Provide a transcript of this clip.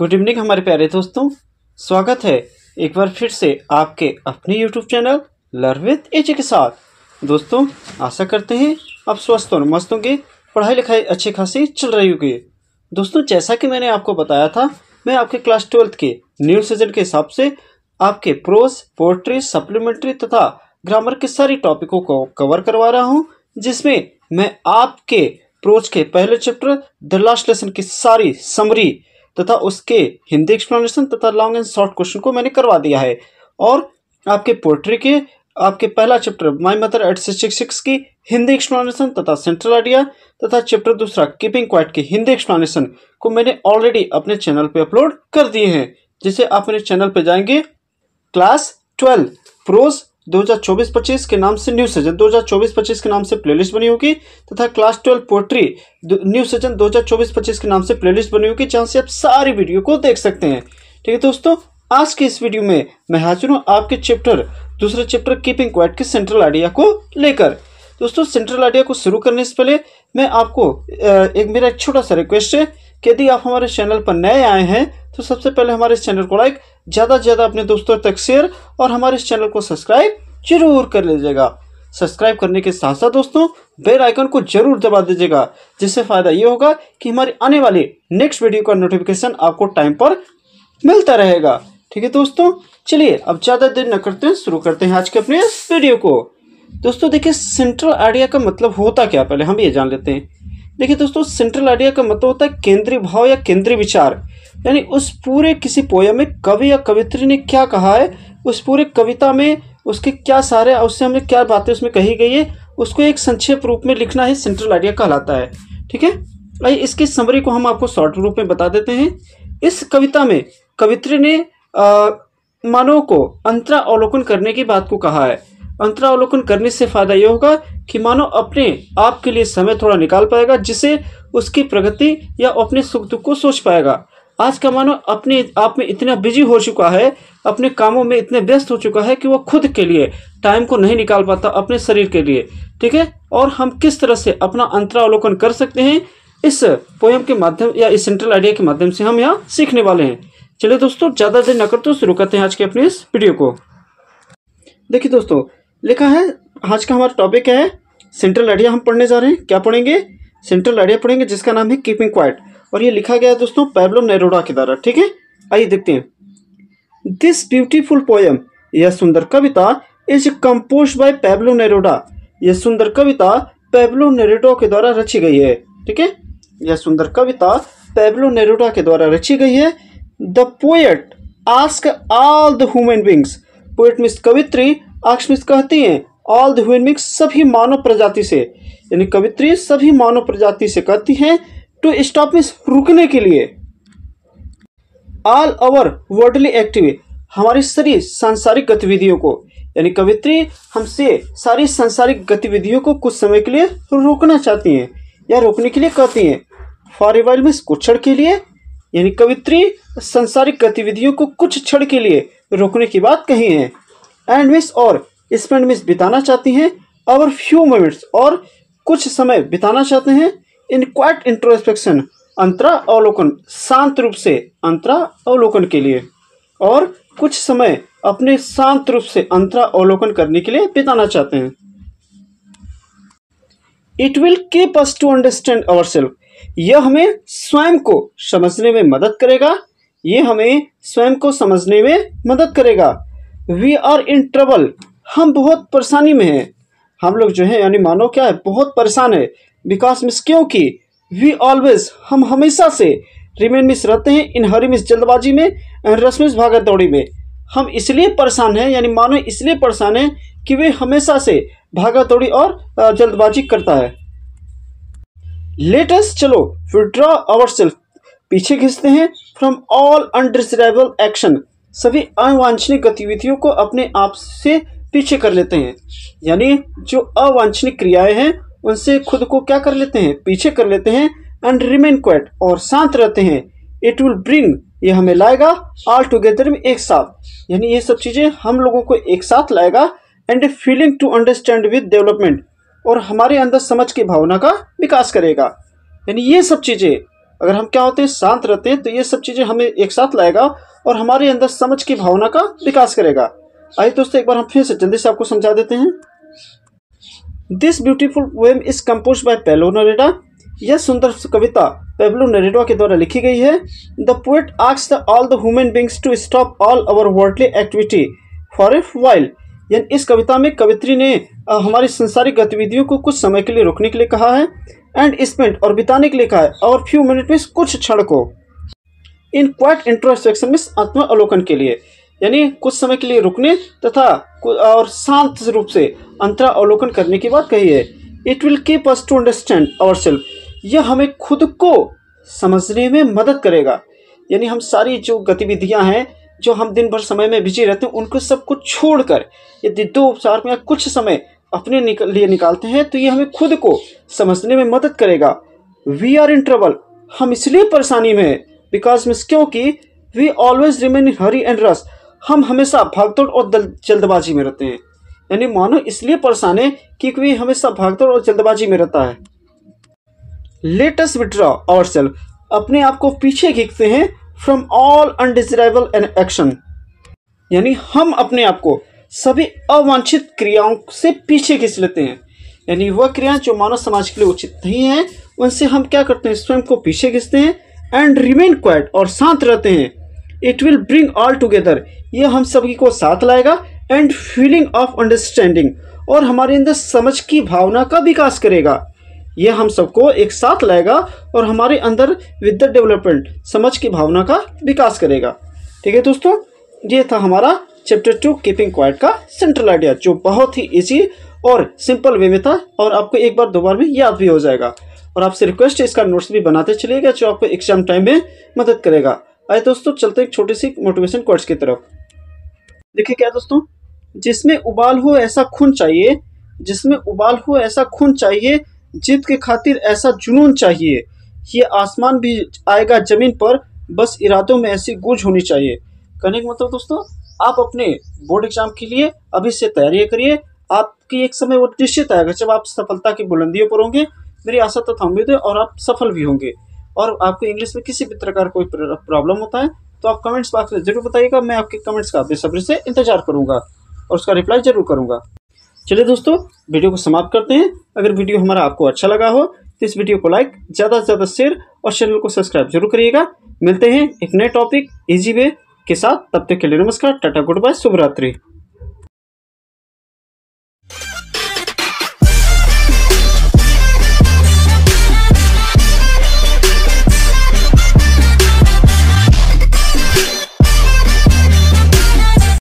Good evening हमारे प्यारे दोस्तों, स्वागत है एक बार फिर से आपके अपने यूट्यूब चैनल लर्न विद एजी के साथ। दोस्तों आशा करते हैं आप स्वस्थ और मस्त होंगे, पढ़ाई लिखाई अच्छी खासी चल रही होगी। दोस्तों जैसा कि मैंने आपको बताया था, मैं आपके क्लास 12th के न्यू सीजन के हिसाब से आपके प्रोज, पोएट्री, सप्लीमेंट्री तथा ग्रामर के सारी टॉपिकों को कवर करवा रहा हूँ, जिसमें मैं आपके प्रोज के पहले चैप्टर द लास्ट लेसन की सारी समरी तथा उसके हिंदी एक्सप्लेनेशन तथा लॉन्ग एंड शॉर्ट क्वेश्चन को मैंने करवा दिया है। और आपके पोएट्री के आपके पहला चैप्टर माय मदर एट 666 की हिंदी एक्सप्लेनेशन तथा सेंट्रल आइडिया तथा चैप्टर दूसरा कीपिंग क्वाइट की हिंदी एक्सप्लेनेशन को मैंने ऑलरेडी अपने चैनल पे अपलोड कर दिए हैं, जिसे आप मेरे चैनल पे जाएंगे क्लास 12 प्रोज 2024-25 के नाम से न्यू सीजन 2024-25 के नाम से प्लेलिस्ट बनी होगी तथा क्लास 12 पोएट्री न्यू सीजन 2024-25 के नाम से प्लेलिस्ट बनी होगी, जहां से आप सारी वीडियो को देख सकते हैं। ठीक है दोस्तों, आज के इस वीडियो में मैं हाजिर हूँ आपके दूसरे चैप्टर कीपिंग क्वाइट के सेंट्रल आइडिया को लेकर। दोस्तों सेंट्रल आइडिया को शुरू करने से पहले मैं आपको मेरा एक छोटा सा रिक्वेस्ट है कि यदि आप हमारे चैनल पर नए आए हैं तो सबसे पहले हमारे इस चैनल को लाइक, ज़्यादा से ज़्यादा अपने दोस्तों तक शेयर और हमारे इस चैनल को सब्सक्राइब जरूर कर लीजिएगा। सब्सक्राइब करने के साथ साथ दोस्तों बेल आइकन को जरूर दबा दीजिएगा, जिससे फ़ायदा ये होगा कि हमारी आने वाली नेक्स्ट वीडियो का नोटिफिकेशन आपको टाइम पर मिलता रहेगा। ठीक है दोस्तों, चलिए अब ज़्यादा देर न करते हैं, शुरू करते हैं आज के अपने इस वीडियो को। दोस्तों देखिए सेंट्रल आइडिया का मतलब होता क्या, पहले हम ये जान लेते हैं। देखिए दोस्तों साइंट्रल आइडिया का मतलब होता है केंद्रीय भाव या केंद्रीय विचार, यानी उस पूरे किसी पोयम में कवि या कवित्री ने क्या कहा है, उस पूरे कविता में उसके क्या सारे उससे हमें क्या बातें उसमें कही गई है, उसको एक संक्षेप रूप में लिखना ही सेंट्रल आइडिया कहलाता है। ठीक है, आइए इसकी समरी को हम आपको शॉर्ट रूप में बता देते हैं। इस कविता में कवित्री ने मानव को अंतरावलोकन करने की बात को कहा है। अंतरावलोकन करने से फायदा ये होगा कि मानव अपने आप के लिए समय थोड़ा निकाल पाएगा, जिससे उसकी प्रगति या अपने सुख दुख को सोच पाएगा। आज का मानव अपने आप में इतना बिजी हो चुका है, अपने कामों में इतने व्यस्त हो चुका है कि वो खुद के लिए टाइम को नहीं निकाल पाता, अपने शरीर के लिए। ठीक है, और हम किस तरह से अपना अंतरावलोकन कर सकते हैं इस पोएम के माध्यम या इस सेंट्रल आइडिया के माध्यम से हम यहाँ सीखने वाले हैं। चलिए दोस्तों ज़्यादा देर न करते शुरू करते हैं आज के अपने इस वीडियो को। देखिए दोस्तों लिखा है, आज का हमारा टॉपिक है सेंट्रल आइडिया। हम पढ़ने जा रहे हैं, क्या पढ़ेंगे? सेंट्रल आइडिया पढ़ेंगे, जिसका नाम है कीपिंग क्वाइट, और ये लिखा गया है दोस्तों पैब्लो नेरुडा के द्वारा। ठीक है, आइए देखते हैं। दिस ब्यूटीफुल पोएम, यह सुंदर कविता is compose by Pablo Neruda. यह सुंदर कविता पैब्लो नेरुडा के द्वारा रची गई है। ठीक है, यह सुंदर कविता पैब्लो नेरुडा के द्वारा रची गई है। The poet ask all the human beings, poet means कवित्री, आस्क मीन्स कहती हैं, ऑल द ह्यूमन बींग्स सभी मानव प्रजाति से, यानी कवित्री सभी मानव प्रजाति से कहती हैं, टू स्टॉप मीन्स रुकने के लिए, ऑल अवर वर्ल्डली एक्टिव हमारी सारी सांसारिक गतिविधियों को, यानी कवित्री हमसे सारी सांसारिक गतिविधियों को कुछ समय के लिए रोकना चाहती हैं या रोकने के लिए कहती हैं। फॉर ए वाइल मीन्स कुछ क्षण के लिए, यानी कवित्री सांसारिक गतिविधियों को कुछ क्षण के लिए रोकने की बात कही है। एंड मीन्स और स्पेंड मीन्स बिताना चाहती हैं, और फ्यू मोमेंट्स और कुछ समय बिताना चाहते हैं, इन क्वाइट इंट्रोस्पेक्शन अंतरा अवलोकन शांत रूप से अंतरा अवलोकन के लिए, और कुछ समय अपने शांत रूप से अंतरा अवलोकन करने के लिए बिताना चाहते हैं। It will keep us to understand our self, यह हमें स्वयं को समझने में मदद करेगा, ये हमें स्वयं को समझने में मदद करेगा। वी आर इन ट्रबल, हम बहुत परेशानी में हैं, हम लोग जो है यानी मानव क्या है, बहुत परेशान है। बिकॉज मिस क्योंकि, वी ऑलवेज हम हमेशा से, रिमेन मिस रहते हैं, इन हरी मिस जल्दबाजी में, रस मिस भागा दौड़ी में। हम इसलिए परेशान हैं, यानी मानव इसलिए परेशान है कि वे हमेशा से भागा दौड़ी और जल्दबाजी करता है। लेट अस चलो विड्रॉ आवरसेल्फ, पीछे खींचते हैं, फ्रॉम ऑल अनडिजायरेबल एक्शन, सभी अवांछनीय गतिविधियों को अपने आप से पीछे कर लेते हैं, यानी जो अवांछनीय क्रियाएं हैं उनसे खुद को क्या कर लेते हैं, पीछे कर लेते हैं। एंड रिमेन क्वाइट और शांत रहते हैं। इट विल ब्रिंग, ये हमें लाएगा, ऑल टुगेदर में एक साथ, यानी ये सब चीजें हम लोगों को एक साथ लाएगा। And a feeling to understand with development, और हमारे अंदर समझ की भावना का विकास करेगा। यानी ये सब चीजें अगर हम क्या होते हैं, शांत रहते हैं, तो ये सब चीज़ें हमें एक साथ लाएगा और हमारे अंदर समझ की भावना का विकास करेगा। आइए दोस्तों एक बार हम फिर से जल्दी से आपको समझा देते हैं। This beautiful poem is compose bye Pablo Neruda. यह सुंदर कविता पेब्लो नेरुदा के द्वारा लिखी गई है। The poet asks all the human beings to stop all our worldly activity for a while. यानी इस कविता में कवित्री ने हमारी संसारिक गतिविधियों को कुछ समय के लिए रोकने के लिए कहा है, एंड स्पेंड और बिताने के लिए कहा है, और फ्यू मिनट में कुछ क्षण को इन क्वाइट इंट्रोस्पेक्शन में आत्मा अवलोकन के लिए, यानी कुछ समय के लिए रुकने तथा और शांत रूप से अंतरा अवलोकन करने की बात कही है। It will keep us to understand ourself. यह हमें खुद को समझने में मदद करेगा। यानी हम सारी जो गतिविधियां हैं, जो हम दिन भर समय में बिजी रहते हैं, उनको सब कुछ छोड़कर यदि 2-4 या कुछ समय अपने लिए निकालते हैं तो ये हमें खुद को समझने में मदद करेगा। We are in trouble. हम इसलिए परेशानी में हैं बिकॉज मीन्स क्योंकि we always remain in hurry and rush. हम हमेशा भागदौड़ और जल्दबाजी में रहते हैं। यानी मानो इसलिए परेशान है क्योंकि हमेशा भागदौड़ और जल्दबाजी में रहता है। Let us withdraw ourself. अपने आप को पीछे खींचते हैं from all undesirable and action. यानी हम अपने आप को सभी अवांछित क्रियाओं से पीछे खींच लेते हैं। यानी वह क्रियाएं जो मानव समाज के लिए उचित नहीं है, उनसे हम क्या करते हैं, स्वयं को पीछे खींचते हैं एंड रिमेन क्वाइट और शांत रहते हैं। It will bring all together. यह हम सभी को साथ लाएगा एंड फीलिंग ऑफ अंडरस्टैंडिंग, और हमारे अंदर समझ की भावना का विकास करेगा। यह हम सबको एक साथ लाएगा और हमारे अंदर विद द डेवलपमेंट समझ की भावना का विकास करेगा। ठीक है दोस्तों, ये था हमारा चैप्टर 2 कीपिंग क्वाइट का सेंट्रल आइडिया, जो बहुत ही इजी और सिंपल वे में था और आपको एक बार 2 बार में याद भी हो जाएगा। और आपसे रिक्वेस्ट है इसका नोट्स भी बनाते चलिएगा, जो आपको एग्जाम टाइम में मदद करेगा। आइए दोस्तों चलते एक छोटी सी मोटिवेशन कोट्स की तरफ। देखिए क्या दोस्तों, जिसमें उबाल हो ऐसा खून चाहिए, जिसमें उबाल हो ऐसा खून चाहिए, जीत के खातिर ऐसा जुनून चाहिए। ये आसमान भी आएगा जमीन पर, बस इरादों में ऐसी गूंज होनी चाहिए। कहने का मतलब दोस्तों, आप अपने बोर्ड एग्जाम के लिए अभी से तैयारी करिए। आपकी एक समय वो निश्चित आएगा जब आप सफलता की बुलंदियों पर होंगे। मेरी आशा तथा उम्मीद है और आप सफल भी होंगे। और आपको इंग्लिश में किसी भी प्रकार कोई प्रॉब्लम होता है तो आप कमेंट्स बॉक्स में जरूर बताइएगा। मैं आपके कमेंट्स का बेसब्री से इंतजार करूंगा और उसका रिप्लाई जरूर करूंगा। चलिए दोस्तों, वीडियो को समाप्त करते हैं। अगर वीडियो हमारा आपको अच्छा लगा हो तो इस वीडियो को लाइक, ज़्यादा से ज़्यादा शेयर और चैनल को सब्सक्राइब जरूर करिएगा। मिलते हैं एक नए टॉपिक इजी वे के साथ। तब तक के लिए नमस्कार, टाटा, गुड बाय, शुभ रात्रि।